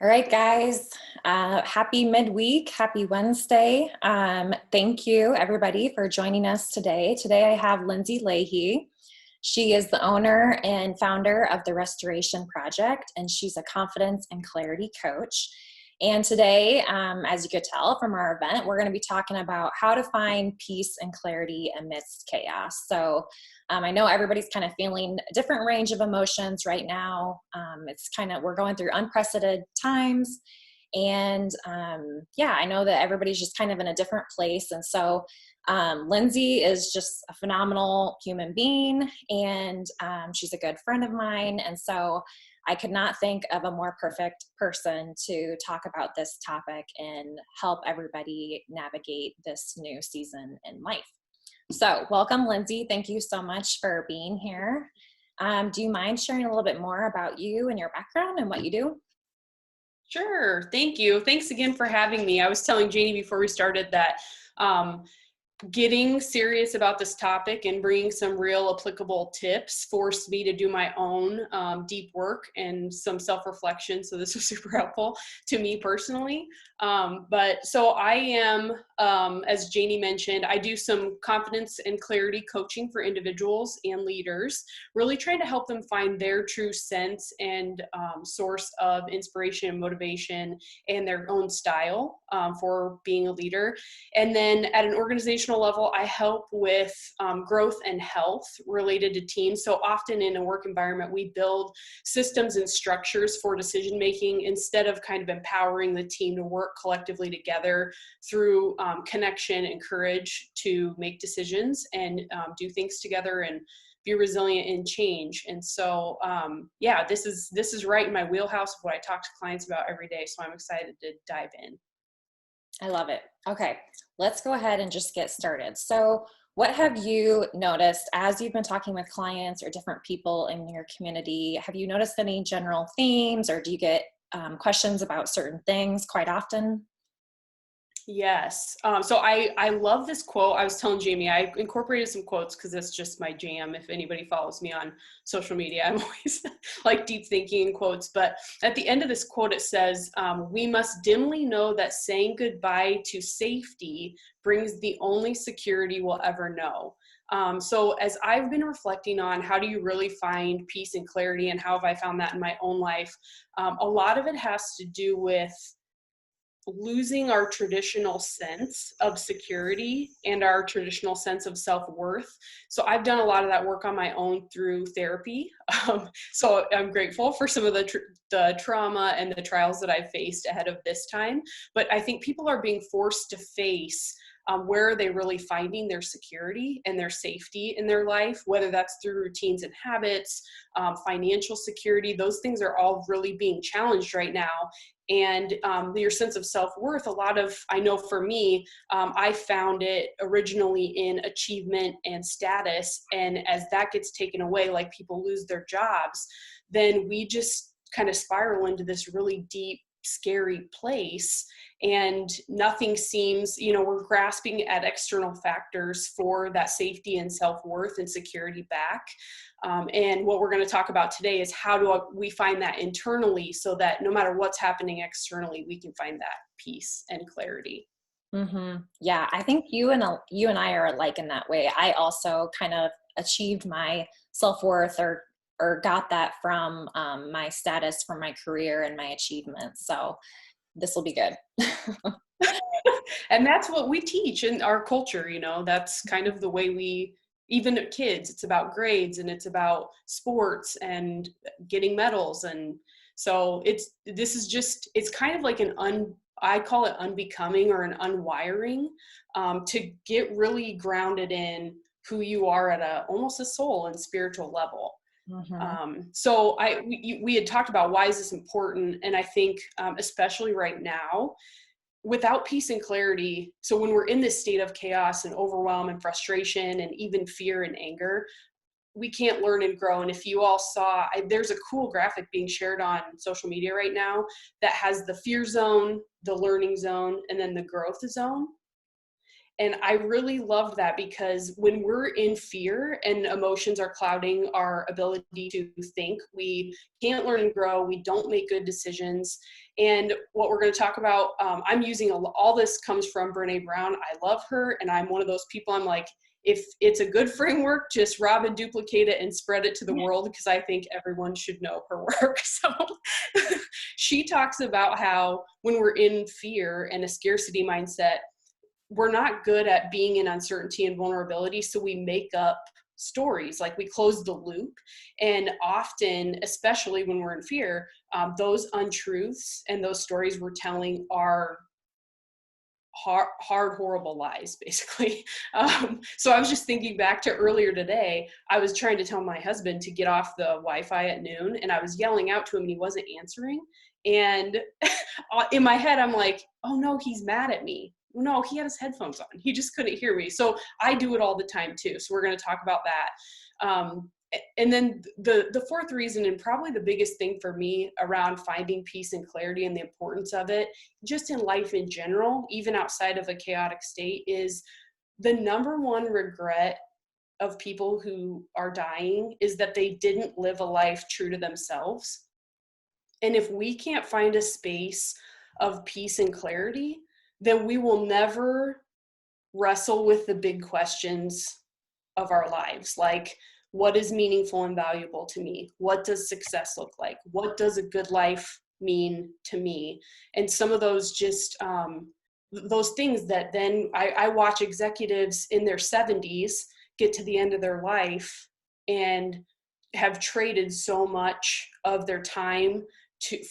All right, guys. Happy midweek. Happy Wednesday. Thank you, everybody, for joining us today. Today, I have Lindsay Leahy. She is the owner and founder of the Restoration Project, and she's a confidence and clarity coach. And today, as you could tell from our event, we're going to be talking about how to find peace and clarity amidst chaos. So I know everybody's kind of feeling a different range of emotions right now. We're going through unprecedented times. And I know that everybody's just kind of in a different place. And so Lindsay is just a phenomenal human being, and she's a good friend of mine. And so I could not think of a more perfect person to talk about this topic and help everybody navigate this new season in life. So welcome, Lindsay. Thank you so much for being here. Do you mind sharing a little bit more about you and your background and what you do? Sure. Thank you. Thanks again for having me. I was telling Janie before we started that getting serious about this topic and bringing some real applicable tips forced me to do my own deep work and some self-reflection. So this was super helpful to me personally. So I am, as Janie mentioned, I do some confidence and clarity coaching for individuals and leaders, really trying to help them find their true sense and source of inspiration and motivation and their own style for being a leader. And then at an organizational level, I help with growth and health related to teams. So often in a work environment, we build systems and structures for decision making instead of kind of empowering the team to work collectively together through connection and courage to make decisions and do things together and be resilient in change. And so, this is right in my wheelhouse of what I talk to clients about every day. So I'm excited to dive in. I love it. Okay, let's go ahead and just get started. So what have you noticed as you've been talking with clients or different people in your community? Have you noticed any general themes, or do you get questions about certain things quite often? Yes. So I love this quote. I was telling Jamie, I incorporated some quotes because that's just my jam. If anybody follows me on social media, I'm always like deep thinking in quotes. But at the end of this quote, it says, we must dimly know that saying goodbye to safety brings the only security we'll ever know. So as I've been reflecting on how do you really find peace and clarity and how have I found that in my own life, a lot of it has to do with losing our traditional sense of security and our traditional sense of self-worth. So I've done a lot of that work on my own through therapy. So I'm grateful for some of the trauma and the trials that I've faced ahead of this time. But I think people are being forced to face where are they really finding their security and their safety in their life, whether that's through routines and habits, financial security. Those things are all really being challenged right now. And your sense of self-worth, I know for me, I found it originally in achievement and status. And as that gets taken away, like people lose their jobs, then we just kind of spiral into this really deep, scary place. And nothing seems, we're grasping at external factors for that safety and self-worth and security back. And what we're going to talk about today is how do we find that internally so that no matter what's happening externally, we can find that peace and clarity. Mm-hmm. Yeah, I think you and I are alike in that way. I also kind of achieved my self-worth or got that from my status, from my career and my achievements. So this will be good. And that's what we teach in our culture, that's kind of the way even kids, it's about grades and it's about sports and getting medals. And so it's kind of like I call it unbecoming or an unwiring to get really grounded in who you are at almost a soul and spiritual level. Mm-hmm. So we had talked about why is this important, and I think especially right now, without peace and clarity. So when we're in this state of chaos and overwhelm and frustration and even fear and anger, we can't learn and grow. And if you all saw, there's a cool graphic being shared on social media right now that has the fear zone, the learning zone, and then the growth zone. And I really loved that, because when we're in fear and emotions are clouding our ability to think, we can't learn and grow. We don't make good decisions. And what we're going to talk about, I'm using all this comes from Brene Brown. I love her. And I'm one of those people, I'm like, if it's a good framework, just rob and duplicate it and spread it to the world, because I think everyone should know her work. So she talks about how when we're in fear and a scarcity mindset, we're not good at being in uncertainty and vulnerability. So we make up stories, like we close the loop. And often, especially when we're in fear, those untruths and those stories we're telling are hard, horrible lies, basically. So I was just thinking back to earlier today, I was trying to tell my husband to get off the Wi-Fi at noon, and I was yelling out to him and he wasn't answering. And in my head, I'm like, oh no, he's mad at me. No, he had his headphones on. He just couldn't hear me. So I do it all the time too. So we're going to talk about that. And then the fourth reason, and probably the biggest thing for me around finding peace and clarity and the importance of it, just in life in general, even outside of a chaotic state, is the number one regret of people who are dying is that they didn't live a life true to themselves. And if we can't find a space of peace and clarity, then we will never wrestle with the big questions of our lives. Like, what is meaningful and valuable to me? What does success look like? What does a good life mean to me? And some of those just, those things that then I watch executives in their 70s get to the end of their life and have traded so much of their time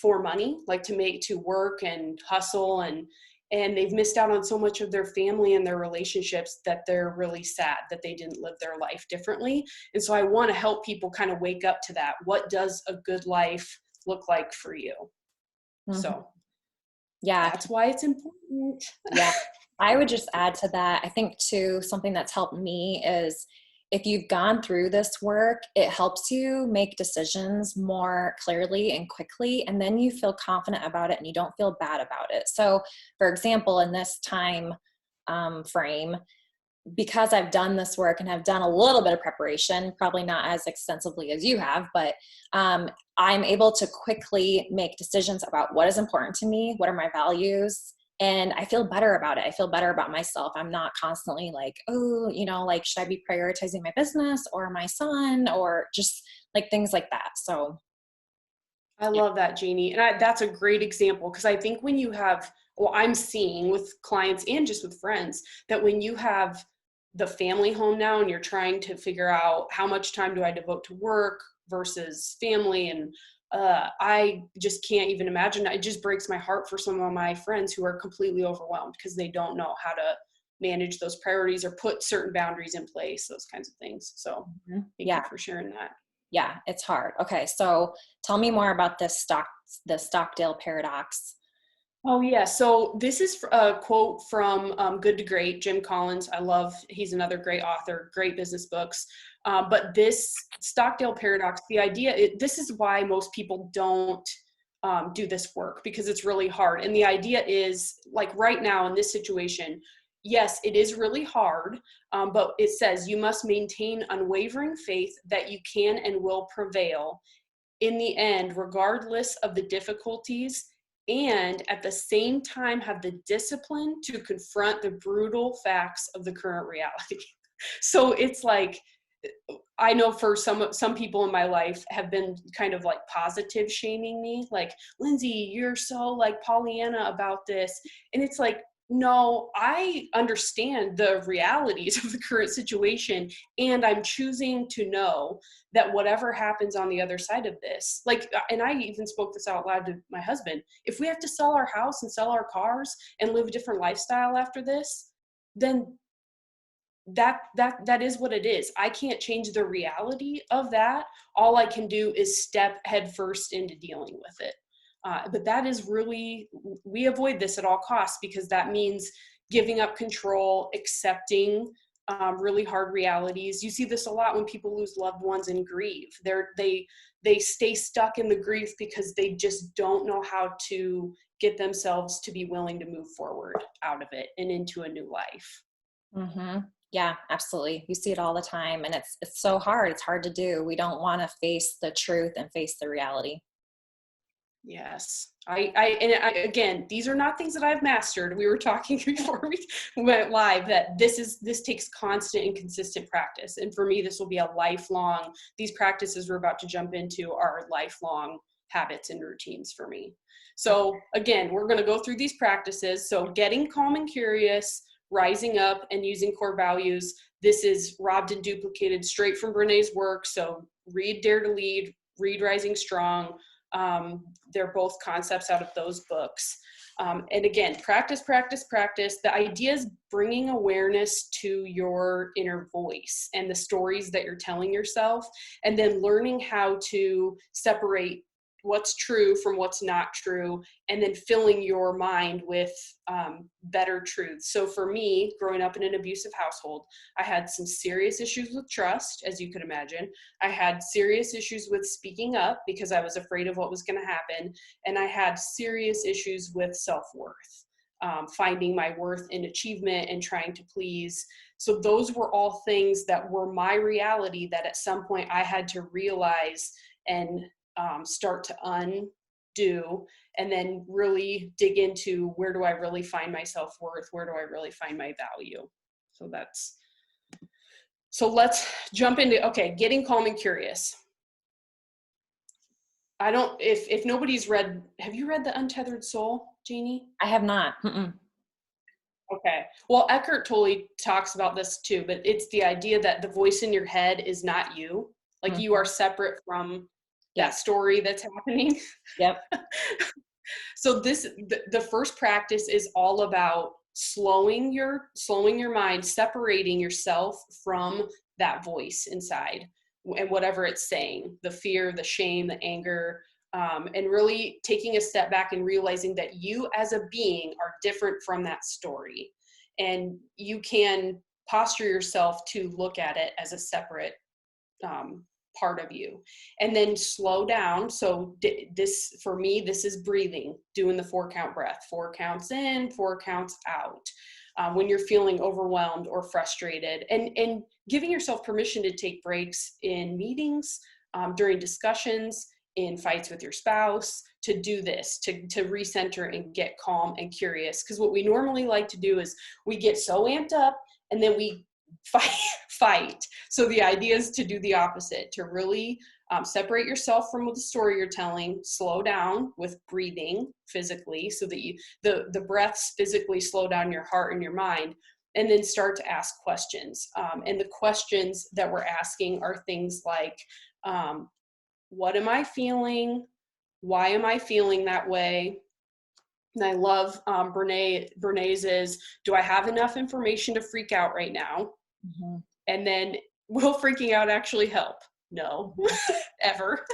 for money, like to work and hustle, and they've missed out on so much of their family and their relationships that they're really sad that they didn't live their life differently. And so I want to help people kind of wake up to that. What does a good life look like for you? Mm-hmm. So yeah, that's why it's important. Yeah, I would just add to that. I think too, something that's helped me is if you've gone through this work, it helps you make decisions more clearly and quickly, and then you feel confident about it and you don't feel bad about it. So for example, in this time frame, because I've done this work and have done a little bit of preparation, probably not as extensively as you have, but I'm able to quickly make decisions about what is important to me, what are my values, and I feel better about it. I feel better about myself. I'm not constantly like, oh, like, should I be prioritizing my business or my son, or just like things like that. So I love that, Jeannie. And that's a great example, because I think when you have, well, I'm seeing with clients and just with friends, that when you have the family home now and you're trying to figure out how much time do I devote to work versus family, and I just can't even imagine. It just breaks my heart for some of my friends who are completely overwhelmed because they don't know how to manage those priorities or put certain boundaries in place, those kinds of things. So thank you for sharing that. Yeah, it's hard. Okay, so tell me more about the Stockdale paradox. Oh yeah, so this is a quote from Good to Great, Jim Collins. He's another great author, great business books. But this Stockdale paradox, the idea, this is why most people don't do this work, because it's really hard. And the idea is, like, right now in this situation, yes, it is really hard, but it says you must maintain unwavering faith that you can and will prevail in the end, regardless of the difficulties, and at the same time have the discipline to confront the brutal facts of the current reality. So it's like, I know for some people in my life have been kind of like positive shaming me, like, Lindsay, you're so like Pollyanna about this. And it's like, no, I understand the realities of the current situation, and I'm choosing to know that whatever happens on the other side of this, like, and I even spoke this out loud to my husband, if we have to sell our house and sell our cars and live a different lifestyle after this, then that is what it is. I can't change the reality of that. All I can do is step headfirst into dealing with it. But that is really, we avoid this at all costs, because that means giving up control, accepting really hard realities. You see this a lot when people lose loved ones and grieve. They stay stuck in the grief because they just don't know how to get themselves to be willing to move forward out of it and into a new life. Mm-hmm. Yeah, absolutely. You see it all the time, and it's so hard. It's hard to do. We don't want to face the truth and face the reality. Yes. Again, these are not things that I've mastered. We were talking before we went live that this takes constant and consistent practice. And for me, this will be a lifelong, these practices we're about to jump into are lifelong habits and routines for me. So again, we're going to go through these practices. So getting calm and curious, rising up, and using core values. This is robbed and duplicated straight from Brené's work. So read Dare to Lead, read Rising Strong. They're both concepts out of those books. And again, practice, practice, practice. The idea is bringing awareness to your inner voice and the stories that you're telling yourself, and then learning how to separate what's true from what's not true, and then filling your mind with better truths. So for me, growing up in an abusive household, I had some serious issues with trust, as you could imagine. I had serious issues with speaking up because I was afraid of what was going to happen. And I had serious issues with self-worth, finding my worth in achievement and trying to please. So those were all things that were my reality that at some point I had to realize and start to undo, and then really dig into, where do I really find my self-worth? Where do I really find my value? So let's jump into, okay, getting calm and curious. If nobody's read, have you read The Untethered Soul, Janie? I have not. Mm-mm. Okay. Well, Eckhart Tolle talks about this too, but it's the idea that the voice in your head is not you. Like you are separate from that story that's happening. Yep. So the first practice is all about slowing your mind, separating yourself from that voice inside and whatever it's saying, the fear, the shame, the anger, and really taking a step back and realizing that you as a being are different from that story. And you can posture yourself to look at it as a separate part of you, and then slow down. So this, for me, this is breathing, doing the 4-count breath, 4 counts in, 4 counts out. When you're feeling overwhelmed or frustrated, and giving yourself permission to take breaks in meetings, during discussions, in fights with your spouse, to do this, to recenter and get calm and curious. Because what we normally like to do is we get so amped up and then we fight. So the idea is to do the opposite, to really separate yourself from the story you're telling, slow down with breathing physically, so that the breaths physically slow down your heart and your mind, and then start to ask questions. And the questions that we're asking are things like, what am I feeling? Why am I feeling that way? And I love Brené's is, do I have enough information to freak out right now? Mm-hmm. And then, will freaking out actually help? No, ever.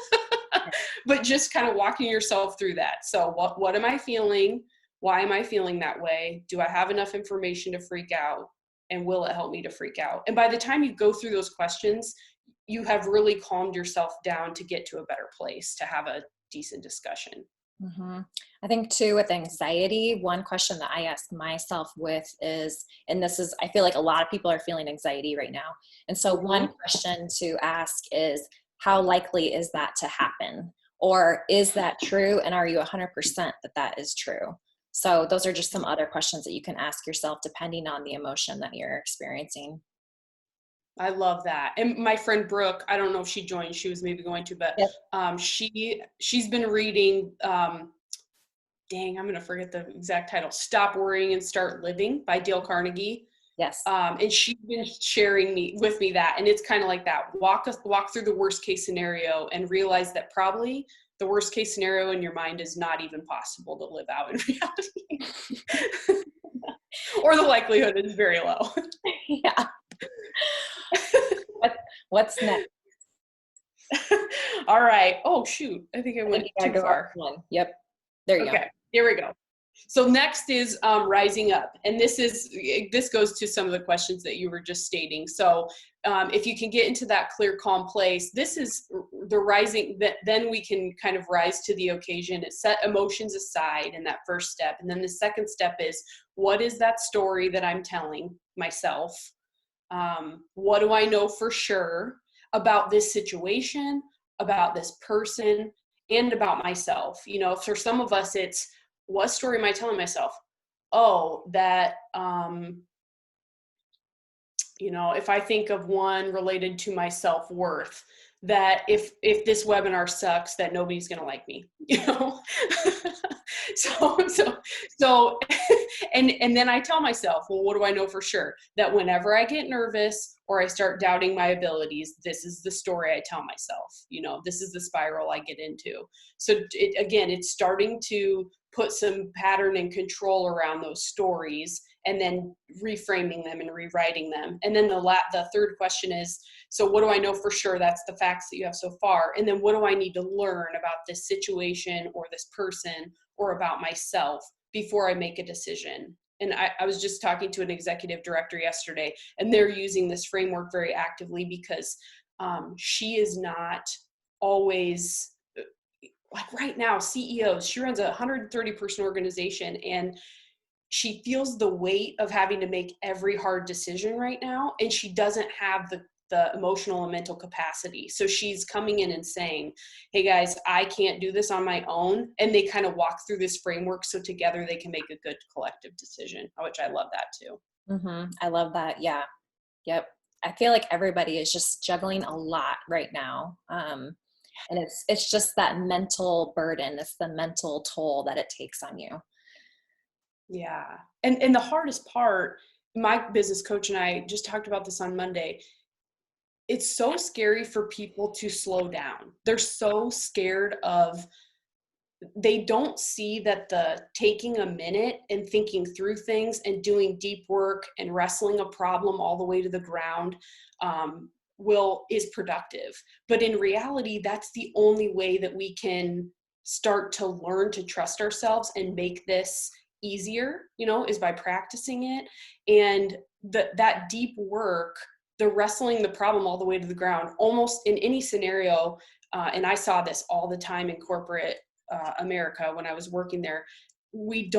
But just kind of walking yourself through that. So what am I feeling? Why am I feeling that way? Do I have enough information to freak out? And will it help me to freak out? And by the time you go through those questions, you have really calmed yourself down to get to a better place, to have a decent discussion. Mm-hmm. I think too, with anxiety, one question that I ask myself with is, and this is, I feel like a lot of people are feeling anxiety right now. And so one question to ask is, how likely is that to happen? Or is that true? And are you 100% that that is true? So those are just some other questions that you can ask yourself depending on the emotion that you're experiencing. I love that. And my friend Brooke, I don't know if she joined, she was maybe going to, but yep. She's been reading, dang, I'm going to forget the exact title, Stop Worrying and Start Living by Dale Carnegie. Yes. And she's been sharing with me that, and it's kind of like that, walk through the worst case scenario and realize that probably the worst case scenario in your mind is not even possible to live out in reality. Or the likelihood is very low. Yeah. What's next? All right. Oh shoot. I think I went too far. One. Yep. There you go. Okay. Here we go. So next is rising up. And this goes to some of the questions that you were just stating. So if you can get into that clear, calm place, this is the rising, that then we can kind of rise to the occasion. It set emotions aside in that first step. And then the second step is, what is that story that I'm telling myself? What do I know for sure about this situation, about this person, and about myself? You know, for some of us, it's, what story am I telling myself? Oh, that, you know, if I think of one related to my self-worth, that if this webinar sucks, that nobody's going to like me, you know? so, and then I tell myself, well, what do I know for sure? That whenever I get nervous or I start doubting my abilities, this is the story I tell myself, you know, this is the spiral I get into. So again, it's starting to put some pattern and control around those stories, and then reframing them and rewriting them. And then the third question is, so what do I know for sure? That's the facts that you have so far. And then what do I need to learn about this situation or this person or about myself before I make a decision? And I was just talking to an executive director yesterday, and they're using this framework very actively because she is not always, like right now, CEOs, she runs a 130 person organization, and she feels the weight of having to make every hard decision right now, and she doesn't have the emotional and mental capacity. So she's coming in and saying, hey guys, I can't do this on my own. And they kind of walk through this framework so together they can make a good collective decision, which I love that too. Mm-hmm. I love that. Yeah. Yep. I feel like everybody is just juggling a lot right now. And it's just that mental burden. It's the mental toll that it takes on you. Yeah. And the hardest part, my business coach and I just talked about this on Monday. It's so scary for people to slow down. They're so scared of, they don't see that the taking a minute and thinking through things and doing deep work and wrestling a problem all the way to the ground is productive. But in reality, that's the only way that we can start to learn to trust ourselves and make this easier, you know, is by practicing it. And that deep work, the wrestling the problem all the way to the ground, almost in any scenario, and I saw this all the time in corporate America when I was working there, we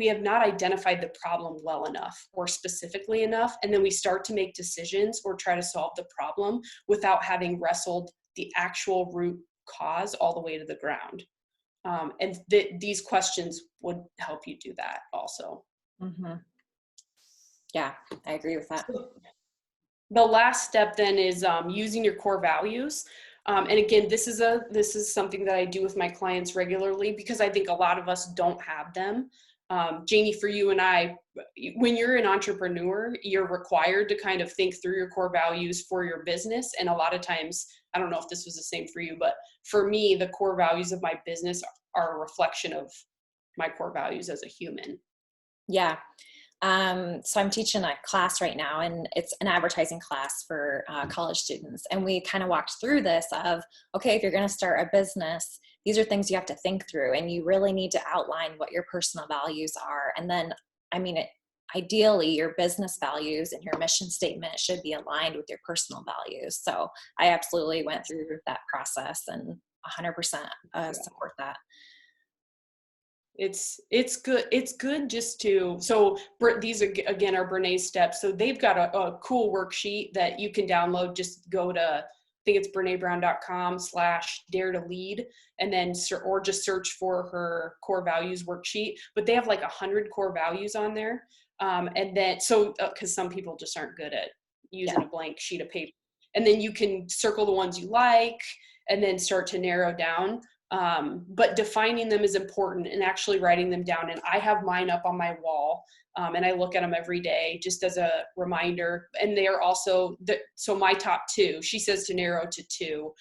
have not identified the problem well enough or specifically enough, and then we start to make decisions or try to solve the problem without having wrestled the actual root cause all the way to the ground. And these questions would help you do that also. Mm-hmm. Yeah, I agree with that. The last step then is using your core values. And again, this is something that I do with my clients regularly because I think a lot of us don't have them. Janie, for you and I, when you're an entrepreneur, you're required to kind of think through your core values for your business. And a lot of times, I don't know if this was the same for you, but for me, the core values of my business are a reflection of my core values as a human. Yeah. So I'm teaching a class right now, and it's an advertising class for college students. And we kind of walked through this of, okay, if you're going to start a business, these are things you have to think through, and you really need to outline what your personal values are. And then, I mean, ideally your business values and your mission statement should be aligned with your personal values. So I absolutely went through that process and 100% support that. It's good. It's good just to, so these are, again, are Brené's steps. So they've got a cool worksheet that you can download. Just go to, I think it's BrenéBrown.com/dare to lead, and then, or just search for her core values worksheet. But they have like 100 core values on there. And then, so, cause some people just aren't good at using a blank sheet of paper, and then you can circle the ones you like, and then start to narrow down. But defining them is important, and actually writing them down. And I have mine up on my wall, and I look at them every day just as a reminder. And they are also, so my top two, she says to narrow to two,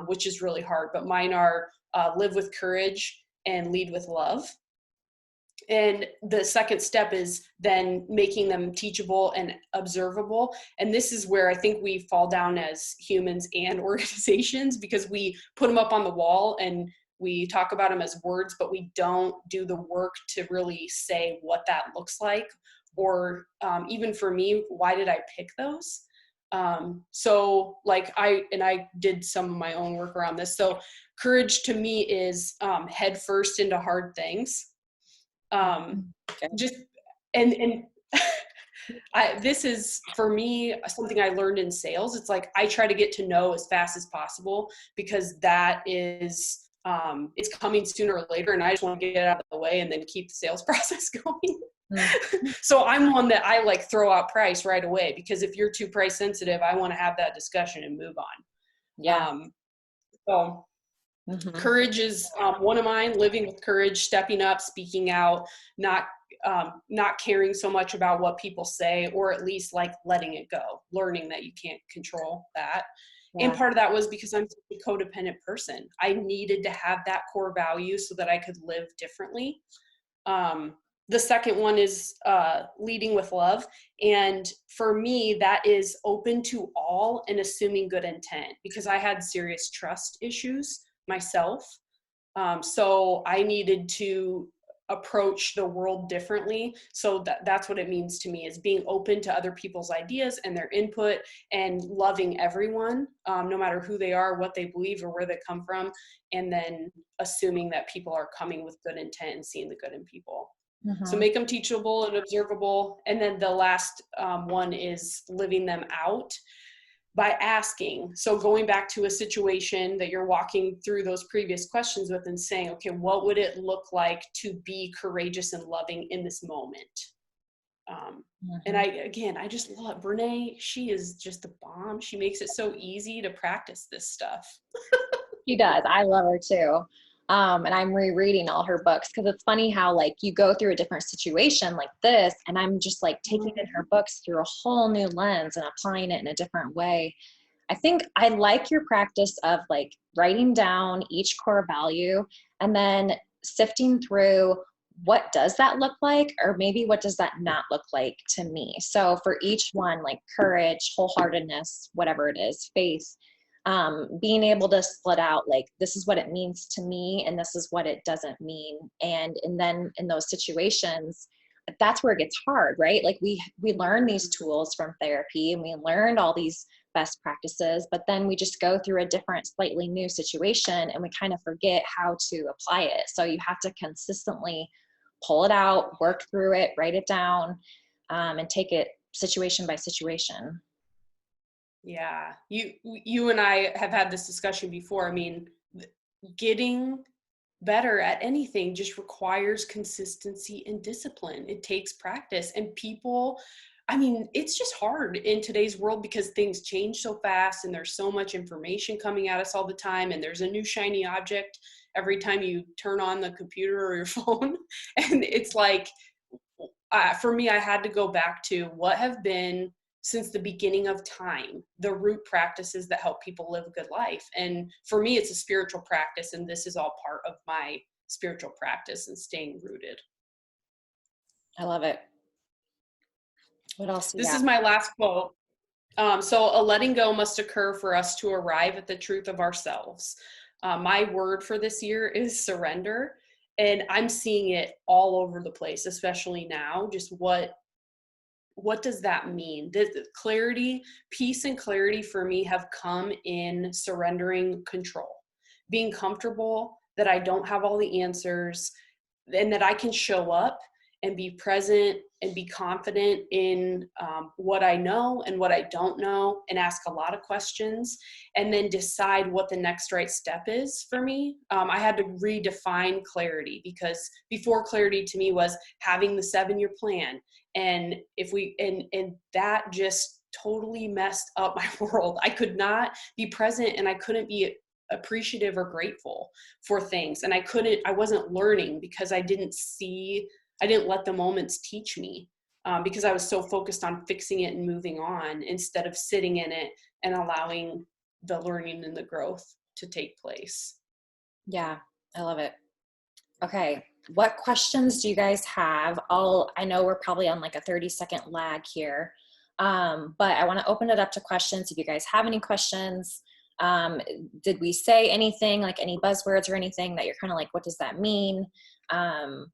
which is really hard, but mine are live with courage and lead with love. And the second step is then making them teachable and observable. And this is where I think we fall down as humans and organizations, because we put them up on the wall and we talk about them as words, but we don't do the work to really say what that looks like. Or even for me, why did I pick those? So like I did some of my own work around this. So courage to me is head first into hard things. Okay. Just and this is for me something I learned in sales. It's like I try to get to know as fast as possible because that is it's coming sooner or later, and I just want to get it out of the way and then keep the sales process going. So I'm one that I like throw out price right away, because if you're too price sensitive, I want to have that discussion and move on. Yeah. So courage is one of mine. Living with courage, stepping up, speaking out, not caring so much about what people say, or at least like letting it go, learning that you can't control that. Yeah. And part of that was because I'm such a codependent person. I needed to have that core value so that I could live differently. The second one is leading with love. And for me, that is open to all and assuming good intent, because I had serious trust issues myself. So I needed to approach the world differently. So that's what it means to me, is being open to other people's ideas and their input, and loving everyone, no matter who they are, what they believe, or where they come from. And then assuming that people are coming with good intent and seeing the good in people. So make them teachable and observable. And then the last one is living them out by asking. So going back to a situation that you're walking through those previous questions with, and saying, okay, what would it look like to be courageous and loving in this moment? And I just love Brene. She is just the bomb. She makes it so easy to practice this stuff. She does. I love her too. And I'm rereading all her books, because it's funny how like you go through a different situation like this, and I'm just like taking in her books through a whole new lens and applying it in a different way. I think I like your practice of like writing down each core value and then sifting through, what does that look like, or maybe what does that not look like to me. So for each one, like courage, wholeheartedness, whatever it is, faith, being able to split out, like, this is what it means to me and this is what it doesn't mean. And then in those situations, that's where it gets hard, right? Like we learn these tools from therapy, and we learned all these best practices, but then we just go through a different, slightly new situation, and we kind of forget how to apply it. So you have to consistently pull it out, work through it, write it down, and take it situation by situation. Yeah, you and I have had this discussion before. I mean, getting better at anything just requires consistency and discipline. It takes practice, and people, I mean, it's just hard in today's world because things change so fast, and there's so much information coming at us all the time, and there's a new shiny object every time you turn on the computer or your phone. And it's like, for me, I had to go back to what have been, since the beginning of time, the root practices that help people live a good life. And for me, it's a spiritual practice, and this is all part of my spiritual practice and staying rooted. I love it. What else? This is my last quote. So a letting go must occur for us to arrive at the truth of ourselves. My word for this year is surrender. And I'm seeing it all over the place, especially now. Just what does that mean? The clarity, peace and clarity for me have come in surrendering control, being comfortable that I don't have all the answers, and that I can show up and be present and be confident in what I know and what I don't know, and ask a lot of questions, and then decide what the next right step is for me. I had to redefine clarity, because before, clarity to me was having the 7-year plan. And and that just totally messed up my world. I could not be present, and I couldn't be appreciative or grateful for things. And I wasn't learning because I didn't let the moments teach me, because I was so focused on fixing it and moving on, instead of sitting in it and allowing the learning and the growth to take place. Yeah, I love it. Okay. What questions do you guys have? I know we're probably on like a 30-second lag here, but I want to open it up to questions. If you guys have any questions, Did we say anything, like any buzzwords or anything that you're kind of like, what does that mean?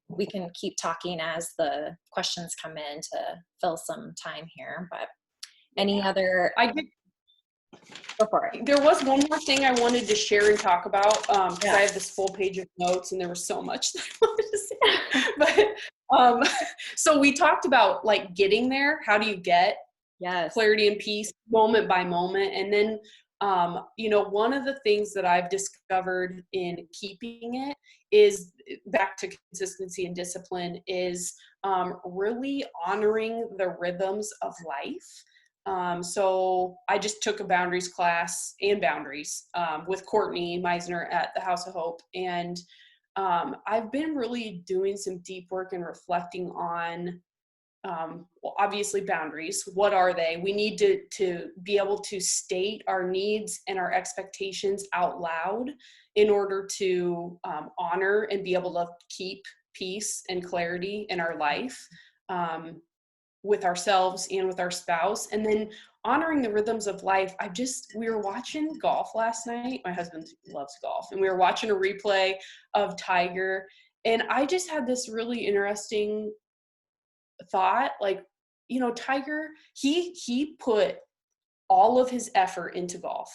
We can keep talking as the questions come in to fill some time here, but any other, I did. go for it. There was one more thing I wanted to share and talk about, because Yeah. I have this full page of notes and there was so much that I wanted to say. But so we talked about like getting there. How do you get Yes. clarity and peace moment by moment? And then, one of the things that I've discovered in keeping it is, back to consistency and discipline, is really honoring the rhythms of life. So I just took a boundaries class and boundaries with Courtney Meisner at the House of Hope. And I've been really doing some deep work and reflecting on, well, obviously boundaries. What are they? We need to be able to state our needs and our expectations out loud in order to honor and be able to keep peace and clarity in our life. With ourselves and with our spouse, and then honoring the rhythms of life. We were watching golf last night. My husband loves golf, and we were watching a replay of Tiger, and I just had this really interesting thought, like, Tiger, he put all of his effort into golf.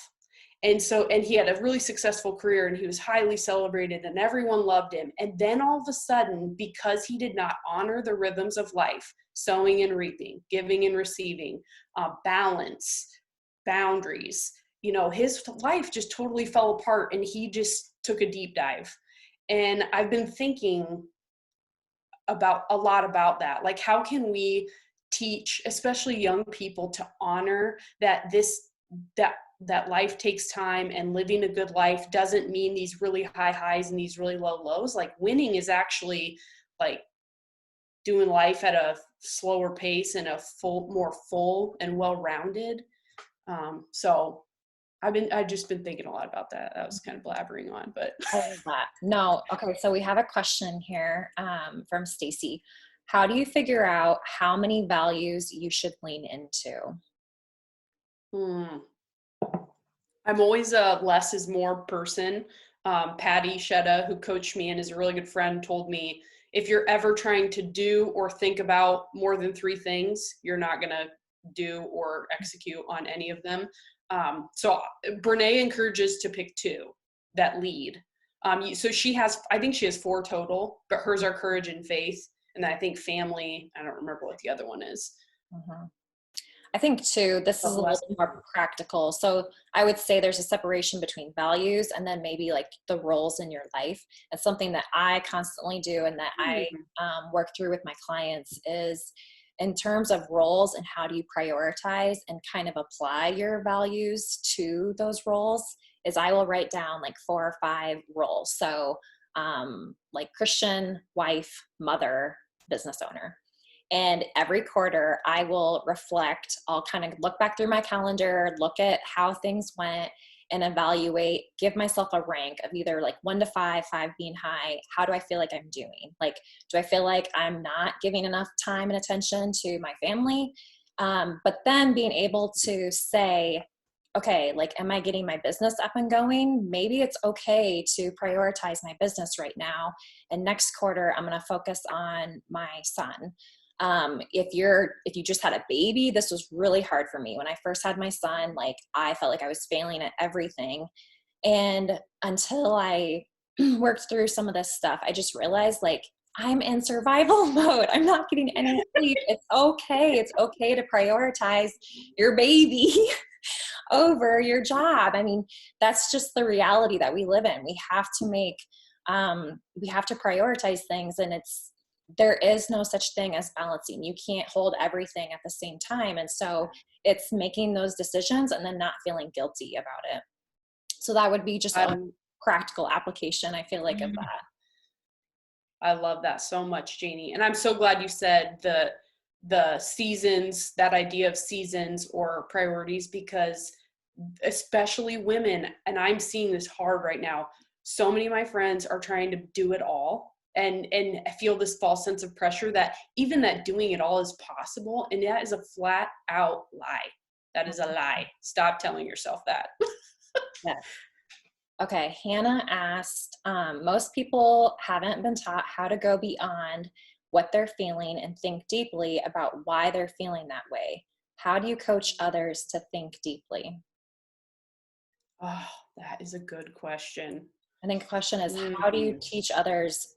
And he had a really successful career, and he was highly celebrated and everyone loved him. And then all of a sudden, because he did not honor the rhythms of life, sowing and reaping, giving and receiving, balance, boundaries, his life just totally fell apart, and he just took a deep dive. And I've been thinking a lot about that. Like, how can we teach, especially young people, to honor that that life takes time, and living a good life doesn't mean these really high highs and these really low lows. Like, winning is actually like doing life at a slower pace and more full and well-rounded. So I've just been thinking a lot about that. That was kind of blabbering on, but I love that. No. Okay. So we have a question here from Stacy. How do you figure out how many values you should lean into? I'm always a less is more person. Patty Shetta, who coached me and is a really good friend, told me, if you're ever trying to do or think about more than 3 things, you're not going to do or execute on any of them. So Brene encourages to pick 2 that lead. So I think she has 4 total, but hers are courage and faith. And then I think family, I don't remember what the other one is. Mm-hmm. I think too, this is a little more practical. So I would say there's a separation between values and then maybe like the roles in your life. And something that I constantly do and that I work through with my clients is, in terms of roles and how do you prioritize and kind of apply your values to those roles, is I will write down like 4 or 5 roles. So like Christian, wife, mother, business owner. And every quarter I will reflect, I'll kind of look back through my calendar, look at how things went, and evaluate, give myself a rank of either like 1 to 5, 5 being high. How do I feel like I'm doing? Like, do I feel like I'm not giving enough time and attention to my family? But then being able to say, okay, like, am I getting my business up and going? Maybe it's okay to prioritize my business right now. And next quarter, I'm going to focus on my son. If you just had a baby, this was really hard for me. When I first had my son, like, I felt like I was failing at everything. And until I worked through some of this stuff, I just realized, like, I'm in survival mode. I'm not getting any sleep. It's okay. It's okay to prioritize your baby over your job. I mean, that's just the reality that we live in. We have to prioritize things, and there is no such thing as balancing. You can't hold everything at the same time. And so it's making those decisions and then not feeling guilty about it. So that would be just a practical application, I feel like, of that. I love that so much, Janie. And I'm so glad you said the seasons, that idea of seasons or priorities, because especially women, and I'm seeing this hard right now, so many of my friends are trying to do it all, and I feel this false sense of pressure that even that doing it all is possible, and that is a flat out lie. That is a lie. Stop telling yourself that. Yes. Okay, Hannah asked, most people haven't been taught how to go beyond what they're feeling and think deeply about why they're feeling that way. How do you coach others to think deeply? Oh, that is a good question. I think the question is, how do you Mm-hmm. teach others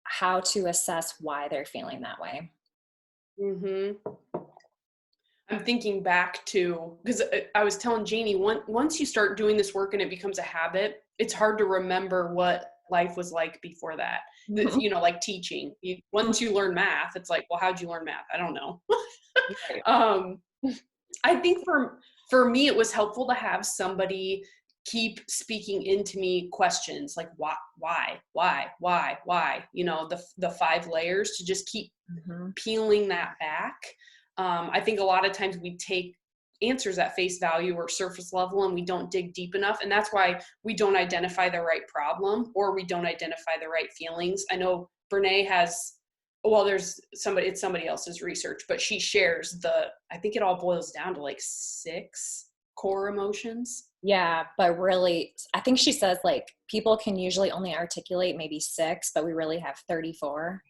how to assess why they're feeling that way? Mm-hmm. I'm thinking back to, because I was telling Janie, once you start doing this work and it becomes a habit, it's hard to remember what life was like before that. Mhm. Like teaching. Once you learn math, it's like, well, how'd you learn math? I don't know. Right. um, I think for me, it was helpful to have somebody keep speaking into me questions like why, the 5 layers, to just keep Mhm. peeling that back. I think a lot of times we take answers at face value or surface level and we don't dig deep enough. And that's why we don't identify the right problem or we don't identify the right feelings. I know Brene has, well, it's somebody else's research, but she shares I think it all boils down to like 6 core emotions. Yeah, but really, I think she says like people can usually only articulate maybe 6, but we really have 34.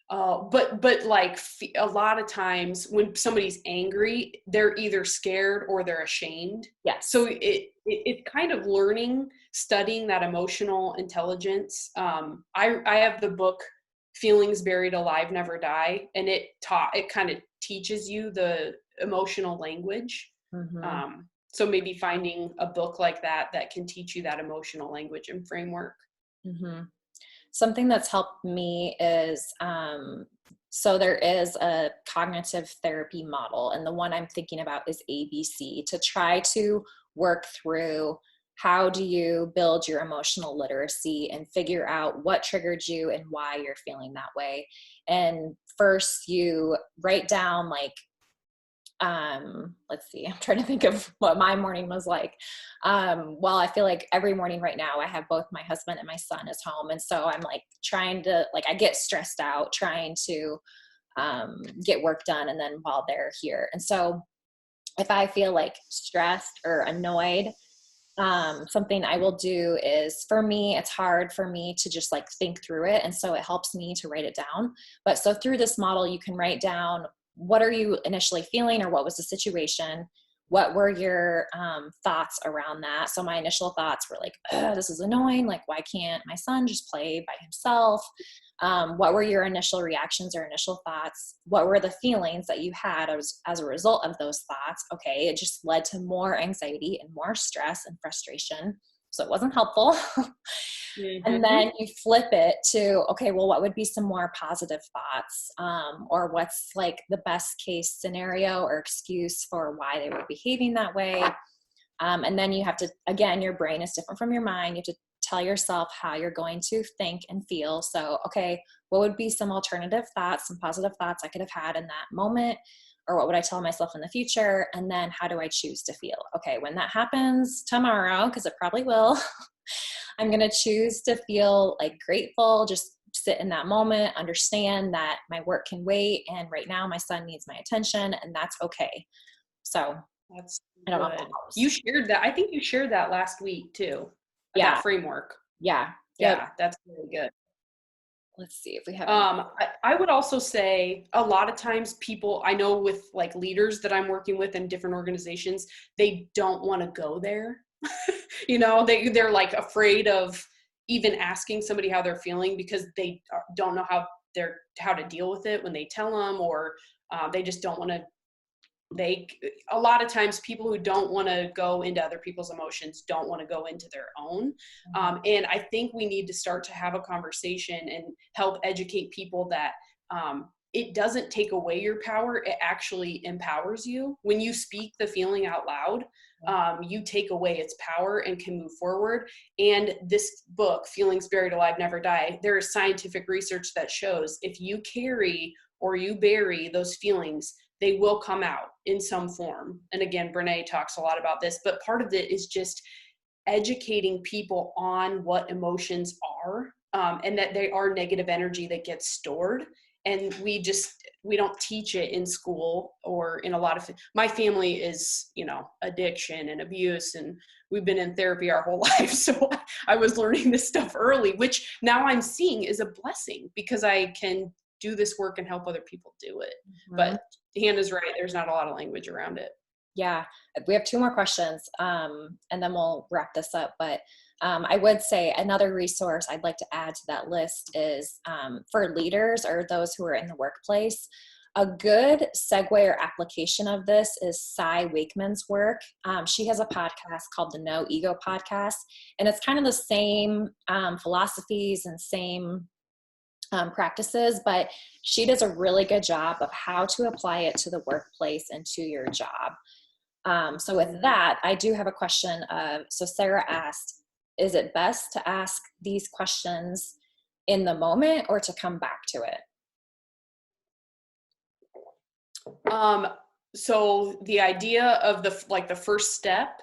But like a lot of times when somebody's angry, they're either scared or they're ashamed. So Yes. it's kind of studying that emotional intelligence. I have the book Feelings Buried Alive Never Die, and it kind of teaches you the emotional language. Hmm. So maybe finding a book like that can teach you that emotional language and framework. Hmm. Something that's helped me is so there is a cognitive therapy model, and the one I'm thinking about is ABC, to try to work through how do you build your emotional literacy and figure out what triggered you and why you're feeling that way. And first, you write down like let's see, I'm trying to think of what my morning was like. Well, I feel like every morning right now I have both my husband and my son is home, and so I'm like trying to, like, I get stressed out trying to get work done, and then while they're here, and so if I feel like stressed or annoyed, something I will do is, for me, it's hard for me to just like think through it. And so it helps me to write it down. But so through this model, you can write down what are you initially feeling, or what was the situation? What were your thoughts around that? So my initial thoughts were like, this is annoying. Like, why can't my son just play by himself? What were your initial reactions or initial thoughts? What were the feelings that you had as a result of those thoughts? Okay, it just led to more anxiety and more stress and frustration. So it wasn't helpful. And Mm-hmm. then you flip it to, okay, well, what would be some more positive thoughts? Or what's like the best case scenario or excuse for why they were behaving that way? And then you have to, again, your brain is different from your mind. You have to tell yourself how you're going to think and feel. So, okay, what would be some alternative thoughts, some positive thoughts I could have had in that moment? Or what would I tell myself in the future? And then how do I choose to feel? Okay, when that happens tomorrow, because it probably will, I'm going to choose to feel like grateful, just sit in that moment, understand that my work can wait. And right now, my son needs my attention, and that's okay. So, That's I don't know if that good. You helps. shared that. I think you shared that last week too, Yeah. that framework. Yeah. Yep. Yeah, that's really good. Let's see if we have any. I would also say a lot of times people, I know with like leaders that I'm working with in different organizations, they don't want to go there. They're like afraid of even asking somebody how they're feeling because they don't know how to deal with it when they tell them, or they just don't want to. A lot of times people who don't want to go into other people's emotions don't want to go into their own. Mhm. And I think we need to start to have a conversation and help educate people that it doesn't take away your power, it actually empowers you. When you speak the feeling out loud, you take away its power and can move forward. And this book, Feelings Buried Alive Never Die, there is scientific research that shows if you carry or you bury those feelings, they will come out in some form. And again, Brene talks a lot about this, but part of it is just educating people on what emotions are, and that they are negative energy that gets stored. And we don't teach it in school or in a lot of, my family is, addiction and abuse, and we've been in therapy our whole life. So I was learning this stuff early, which now I'm seeing is a blessing because I can do this work and help other people do it. Mm-hmm. But Hannah's right. There's not a lot of language around it. Yeah. We have 2 more questions, and then we'll wrap this up. But I would say another resource I'd like to add to that list is for leaders or those who are in the workplace. A good segue or application of this is Cy Wakeman's work. She has a podcast called the No Ego Podcast, and it's kind of the same philosophies and same practices, but she does a really good job of how to apply it to the workplace and to your job. So with that, I do have a question. So Sarah asked, is it best to ask these questions in the moment or to come back to it? So the idea of the first step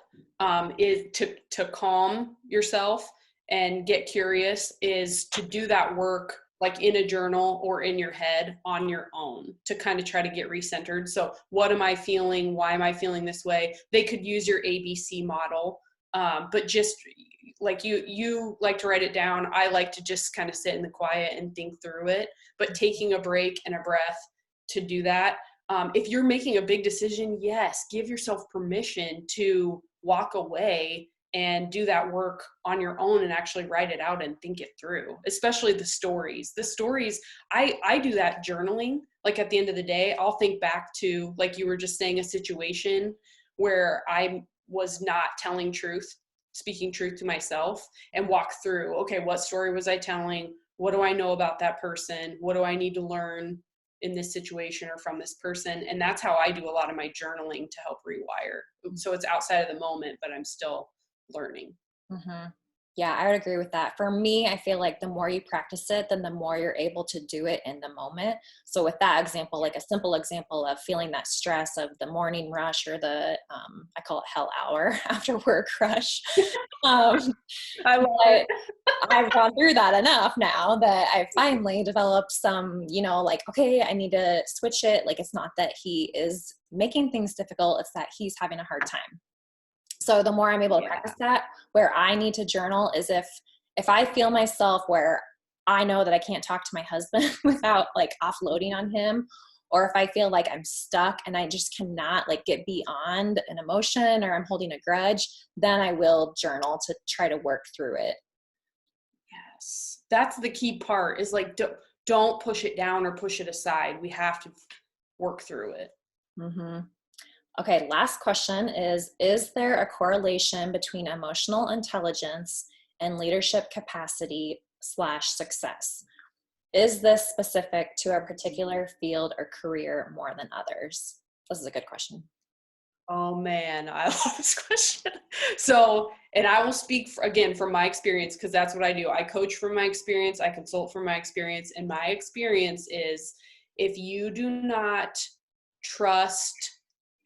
is to calm yourself and get curious, is to do that work like in a journal or in your head on your own to kind of try to get recentered. So what am I feeling? Why am I feeling this way? They could use your ABC model, but just like you like to write it down. I like to just kind of sit in the quiet and think through it, but taking a break and a breath to do that. If you're making a big decision, yes, give yourself permission to walk away and do that work on your own and actually write it out and think it through, especially the stories. I do that journaling. Like at the end of the day, I'll think back to, like you were just saying, a situation where I was not speaking truth to myself, and walk through, okay, what story was I telling? What do I know about that person? What do I need to learn in this situation or from this person? And that's how I do a lot of my journaling to help rewire. So it's outside of the moment, but I'm still learning. Mm-hmm. Yeah, I would agree with that. For me, I feel like the more you practice it, then the more you're able to do it in the moment. So with that example, like a simple example of feeling that stress of the morning rush or the, I call it hell hour after work rush. I love it. I've gone through that enough now that I finally developed some, like, okay, I need to switch it. Like, it's not that he is making things difficult. It's that he's having a hard time. So the more I'm able to practice that, where I need to journal is if I feel myself where I know that I can't talk to my husband without like offloading on him, or if I feel like I'm stuck and I just cannot like get beyond an emotion or I'm holding a grudge, then I will journal to try to work through it. Yes. That's the key part, is like, don't push it down or push it aside. We have to work through it. Mm-hmm. Okay, last question is there a correlation between emotional intelligence and leadership capacity / success? Is this specific to a particular field or career more than others? This is a good question. Oh man, I love this question. So, and I will speak again from my experience, because that's what I do. I coach from my experience, I consult from my experience, and my experience is, if you do not trust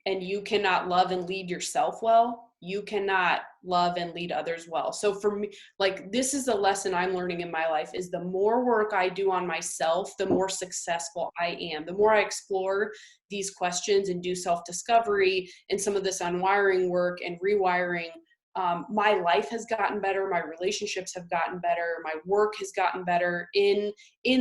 and you cannot love and lead yourself well, you cannot love and lead others well. So for me, like, this is a lesson I'm learning in my life, is the more work I do on myself, the more successful I am. The more I explore these questions and do self-discovery and some of this unwiring work and rewiring, my life has gotten better, my relationships have gotten better, my work has gotten better. In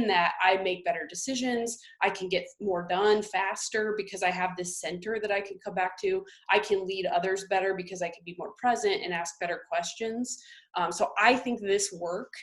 that, I make better decisions, I can get more done faster because I have this center that I can come back to. I can lead others better because I can be more present and ask better questions. So I think this work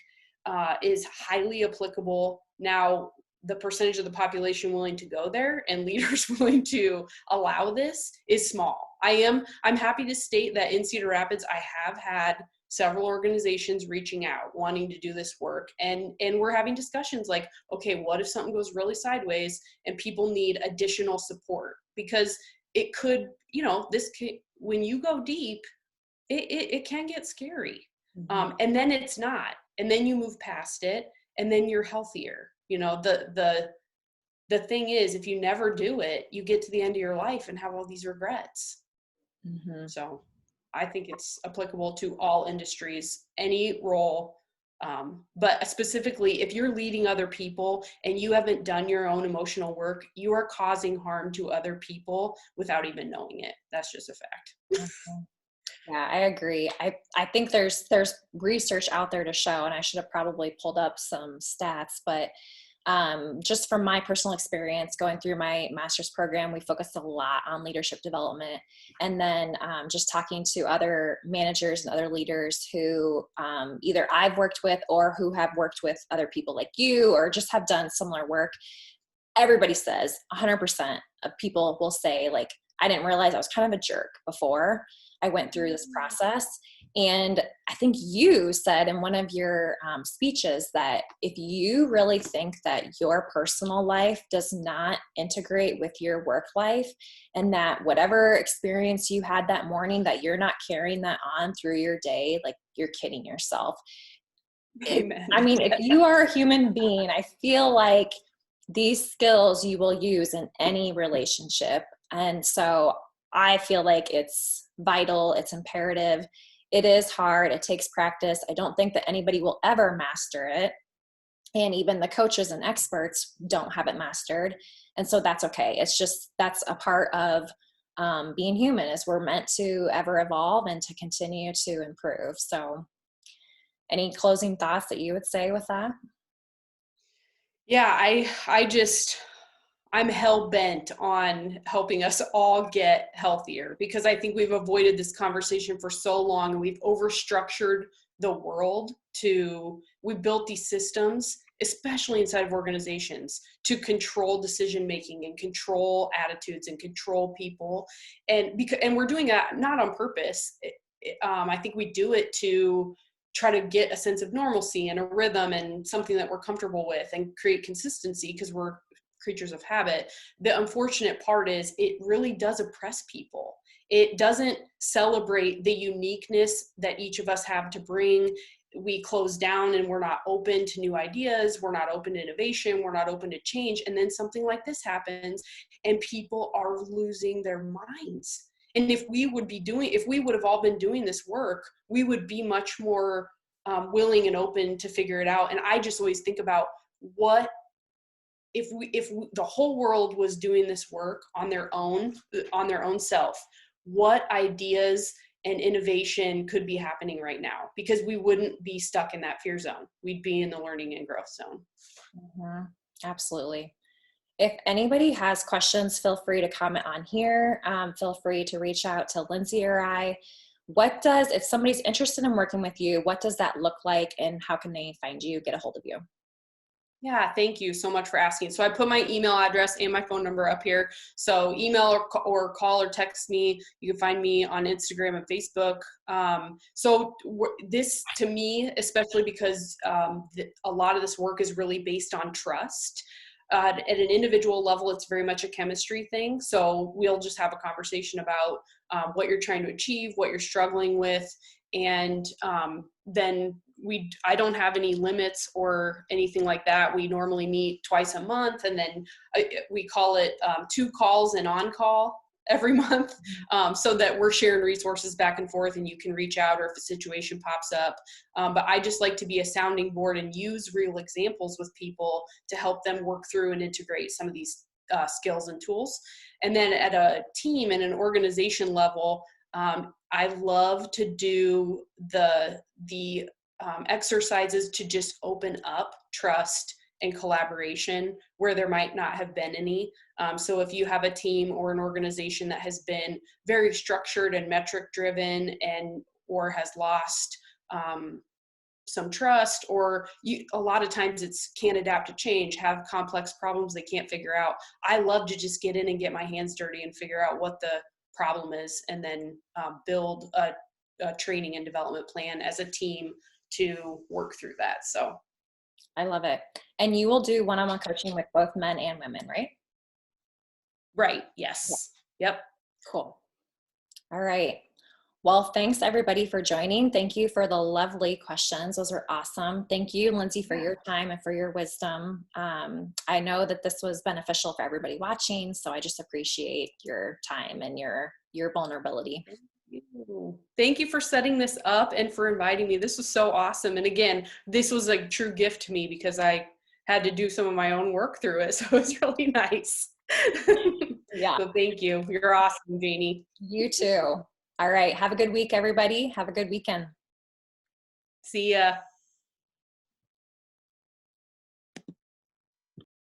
is highly applicable. Now, the percentage of the population willing to go there and leaders willing to allow this is small. I'm happy to state that in Cedar Rapids, I have had several organizations reaching out, wanting to do this work. And we're having discussions like, okay, what if something goes really sideways and people need additional support? Because it could, when you go deep, it can get scary. Mm-hmm. And then it's not. And then you move past it, and then you're healthier. The thing is, if you never do it, you get to the end of your life and have all these regrets. Mm-hmm. So I think it's applicable to all industries, any role, But specifically, if you're leading other people and you haven't done your own emotional work, you are causing harm to other people without even knowing it. That's just a fact. Mhm. Yeah, I agree. I think there's research out there to show, and I should have probably pulled up some stats, but just from my personal experience going through my master's program, we focused a lot on leadership development. And then just talking to other managers and other leaders who either I've worked with or who have worked with other people like you or just have done similar work, everybody says 100% of people will say, like, I didn't realize I was kind of a jerk before I went through this process. And I think you said in one of your speeches that if you really think that your personal life does not integrate with your work life, and that whatever experience you had that morning, that you're not carrying that on through your day, like, you're kidding yourself. Amen. I mean, if you are a human being, I feel like these skills you will use in any relationship. And so I feel like it's vital, it's imperative. It is hard, it takes practice. I don't think that anybody will ever master it. And even the coaches and experts don't have it mastered. And so that's okay. It's just, that's a part of being human, is we're meant to ever evolve and to continue to improve. So any closing thoughts that you would say with that? Yeah, I'm hell bent on helping us all get healthier, because I think we've avoided this conversation for so long, and we've overstructured the world we built these systems, especially inside of organizations, to control decision making and control attitudes and control people. And we're doing that not on purpose. I think we do it to try to get a sense of normalcy and a rhythm and something that we're comfortable with and create consistency, because we're creatures of habit. The unfortunate part is it really does oppress people. It doesn't celebrate the uniqueness that each of us have to bring. We close down and we're not open to new ideas. We're not open to innovation. We're not open to change. And then something like this happens and people are losing their minds. And if we would have all been doing this work, we would be much more willing and open to figure it out. And I just always think about, what if the whole world was doing this work on their own self, what ideas and innovation could be happening right now? Because we wouldn't be stuck in that fear zone. We'd be in the learning and growth zone. Mm-hmm. Absolutely. If anybody has questions, feel free to comment on here. Feel free to reach out to Lindsay or I. If somebody's interested in working with you, what does that look like, and how can they find you, get a hold of you? Yeah, thank you so much for asking. So I put my email address and my phone number up here. So email or call or text me. You can find me on Instagram and Facebook. This, to me, especially because a lot of this work is really based on trust. At an individual level, it's very much a chemistry thing. So we'll just have a conversation about what you're trying to achieve, what you're struggling with, and then I don't have any limits or anything like that. We normally meet twice a month, and then we call it 2 calls and on call every month, so that we're sharing resources back and forth, and you can reach out, or if a situation pops up. But I just like to be a sounding board and use real examples with people to help them work through and integrate some of these skills and tools. And then at a team and an organization level, I love to do the exercises to just open up trust and collaboration where there might not have been any. So if you have a team or an organization that has been very structured and metric driven or has lost some trust, or a lot of times it's can't adapt to change, have complex problems they can't figure out, I love to just get in and get my hands dirty and figure out what the problem is, and then build a training and development plan as a team to work through that. So I love it. And you will do one-on-one coaching with both men and women, right? right. Yes. Yep. Cool. All right. Well, thanks everybody for joining. Thank you for the lovely questions. Those are awesome. Thank you, Lindsay, for your time and for your wisdom. I know that this was beneficial for everybody watching, so I just appreciate your time and your vulnerability. Thank you for setting this up and for inviting me. This was so awesome. And again, this was a true gift to me because I had to do some of my own work through it. So it's really nice. Yeah. So thank you. You're awesome, Janie. You too. All right. Have a good week, everybody. Have a good weekend. See ya.